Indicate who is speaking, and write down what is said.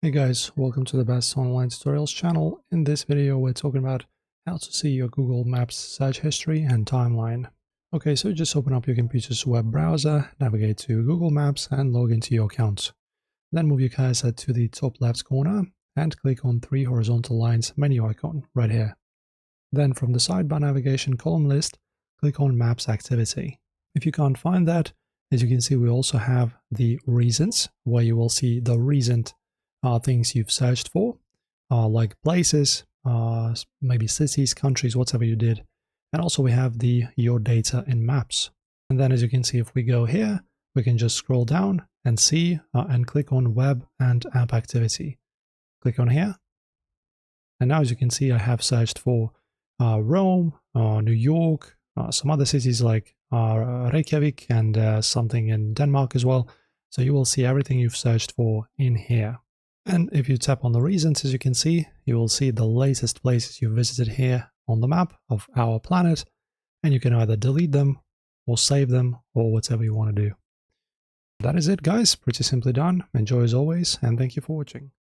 Speaker 1: Hey guys, welcome to the best online tutorials channel. In this video, we're talking about how to see your Google Maps search history and timeline. Okay, so just open up your computer's web browser, navigate to Google Maps and log into your account. Then move your cursor to the top left corner and click on three horizontal lines menu icon right here. Then from the sidebar navigation column list, click on Maps Activity. If you can't find that, as you can see, we also have the reasons, where you will see the recent things you've searched for, like places, maybe cities, countries, whatever you did. And also we have the your data in maps. And then as you can see, if we go here, we can just scroll down and see and click on web and app activity. Click on here. And now as you can see, I have searched for Rome, New York, some other cities like Reykjavik and something in Denmark as well. So you will see everything you've searched for in here. And if you tap on the reasons, as you can see, you will see the latest places you visited here on the map of our planet. And you can either delete them or save them or whatever you want to do. That is it, guys. Pretty simply done. Enjoy as always, and thank you for watching.